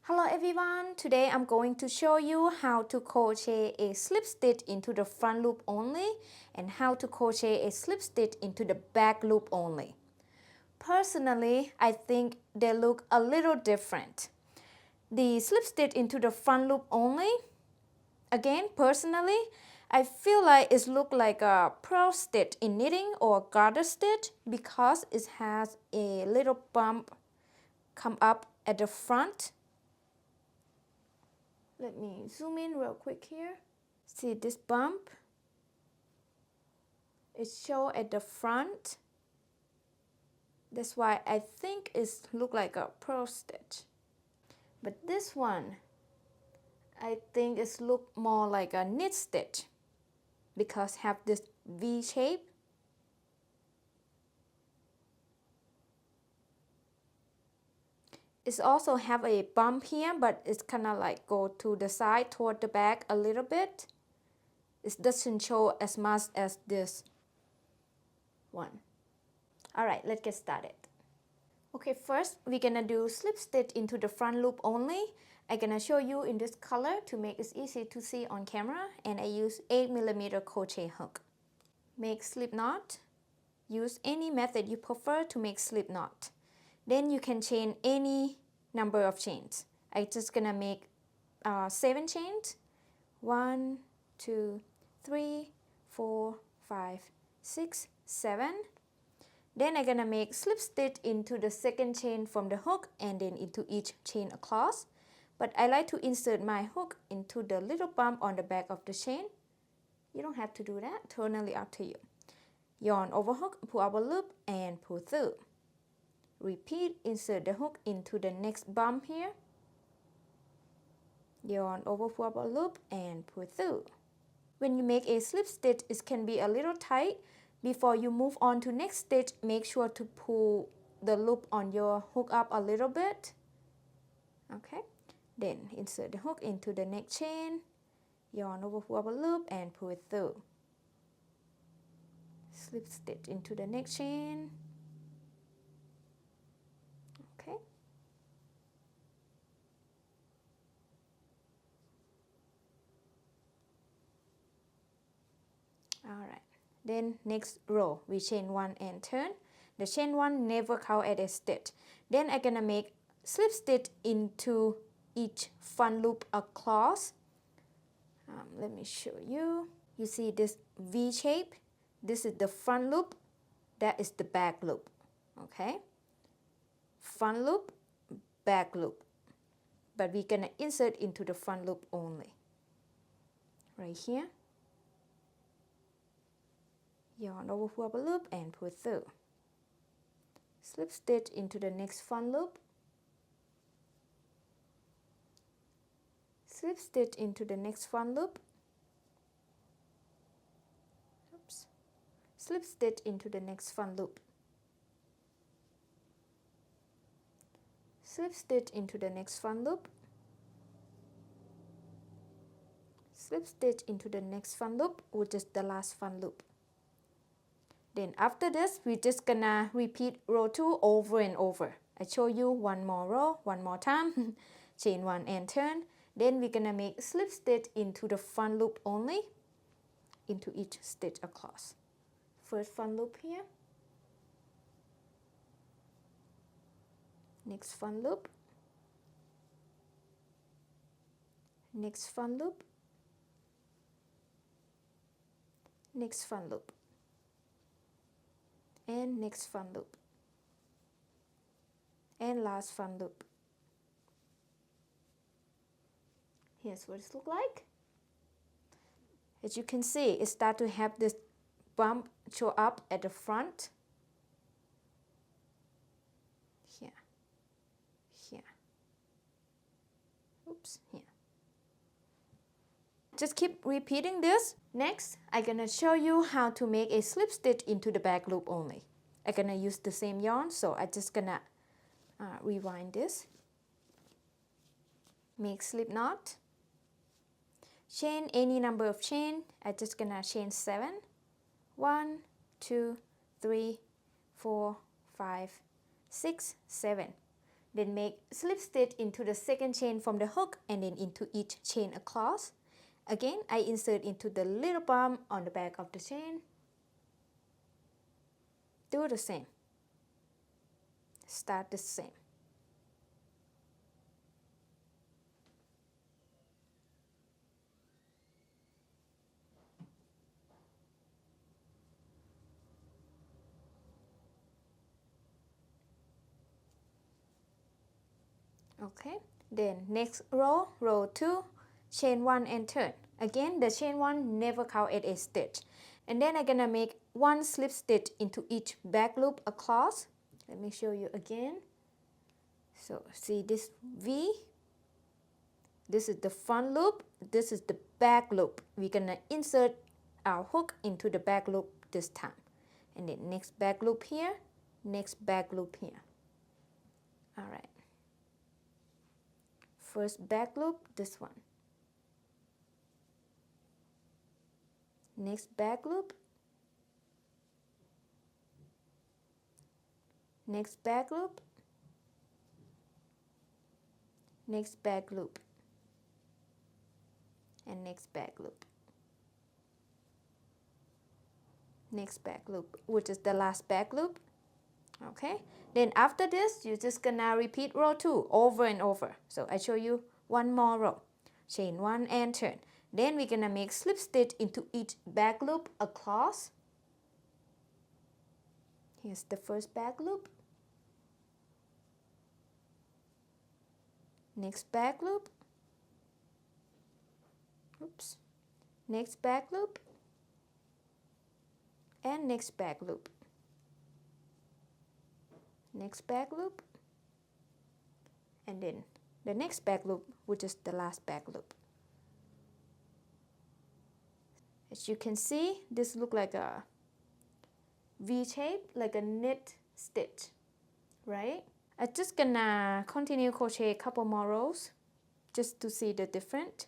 Hello everyone, today I'm going to show you how to crochet a slip stitch into the front loop only and how to crochet a slip stitch into the back loop only. Personally, I think they look a little different. The slip stitch into the front loop only, again personally, I feel like it looks like a purl stitch in knitting or garter stitch because it has a little bump come up at the front. Let me zoom in real quick here. See this bump? It shows at the front. That's why I think it looks like a purl stitch. But this one, I think it looks more like a knit stitch because have this V shape. It also have a bump here, but it's kind of like go to the side toward the back a little bit. It doesn't show as much as this one. Alright, let's get started. Okay, first we're gonna do slip stitch into the front loop only. I'm gonna show you in this color to make it easy to see on camera, and I use 8mm crochet hook. Make slip knot. Use any method you prefer to make slip knot. Then you can chain any number of chains. I'm just gonna make 7 chains. 1, 2, 3, 4, 5, 6, 7. Then I'm gonna make slip stitch into the second chain from the hook and then into each chain across. But I like to insert my hook into the little bump on the back of the chain. You don't have to do that, totally up to you. Yarn over hook, pull up a loop and pull through. Repeat, insert the hook into the next bump here. Yarn over, pull up a loop and pull through. When you make a slip stitch, it can be a little tight. Before you move on to next stitch, make sure to pull the loop on your hook up a little bit. Okay, then insert the hook into the next chain. Yarn over, pull up a loop and pull it through. Slip stitch into the next chain. Okay. Alright, then next row we chain 1 and turn. The chain 1 never count as a stitch. Then I'm gonna make slip stitch into each front loop across. Let me show you. You see this V shape? This is the front loop. That is the back loop. Okay? Front loop, back loop. But we're gonna insert into the front loop only. Right here. Yarn over, pull up a loop and pull through. Slip stitch into the next front loop. Slip stitch into the next front loop. Oops. Slip stitch into the next front loop. Slip stitch into the next front loop. Slip stitch into the next front loop, which is the last front loop. Then after this, we're just gonna repeat row 2 over and over. I show you one more row, one more time. Chain 1 and turn. Then we're gonna make slip stitch into the front loop only, into each stitch across. First front loop here. Next front loop. Next front loop. Next front loop. And next front loop. And last front loop. Here's what it looks like. As you can see, it starts to have this bump show up at the front. Here. Here. Oops, here. Just keep repeating this. Next, I'm gonna show you how to make a slip stitch into the back loop only. I'm gonna use the same yarn, so I'm just gonna rewind this. Make slip knot. Chain any number of chain. I'm just gonna chain 7. 1, 2, 3, 4, 5, 6, 7. Then make slip stitch into the second chain from the hook and then into each chain across. Again, I insert into the little bump on the back of the chain. Do the same. Start the same. Okay, then next row, row 2, chain 1 and turn. Again, the chain 1 never count as a stitch. And then I'm gonna make 1 slip stitch into each back loop across. Let me show you again. So see this V, this is the front loop, this is the back loop. We're gonna insert our hook into the back loop this time. And then next back loop here, next back loop here. All right. First back loop, this one. Next back loop. Next back loop. Next back loop. And next back loop. Next back loop, which is the last back loop. Okay, then after this, you're just gonna repeat row 2 over and over. So I show you one more row. Chain 1 and turn. Then we're gonna make slip stitch into each back loop across. Here's the first back loop. Next back loop. Oops. Next back loop. And next back loop. Next back loop, and then the next back loop, which is the last back loop. As you can see, this looks like a V shape, like a knit stitch, right? I'm just gonna continue crochet a couple more rows just to see the difference.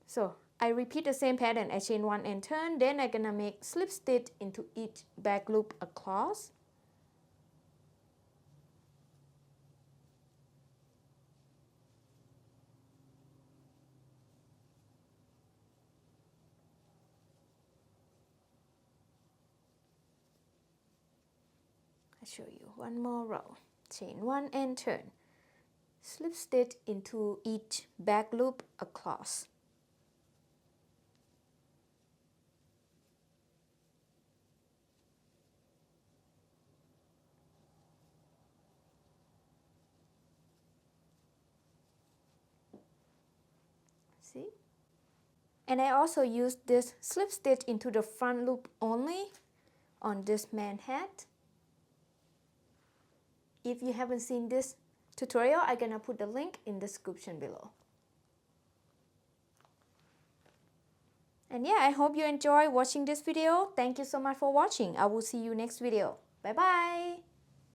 So I repeat the same pattern. I chain 1 and turn, then I'm gonna make slip stitch into each back loop across. I'll show you one more row. Chain 1 and turn. Slip stitch into each back loop across. See? And I also use this slip stitch into the front loop only on this man hat. If you haven't seen this tutorial, I'm gonna put the link in the description below. And yeah, I hope you enjoy watching this video. Thank you so much for watching. I will see you next video. Bye bye.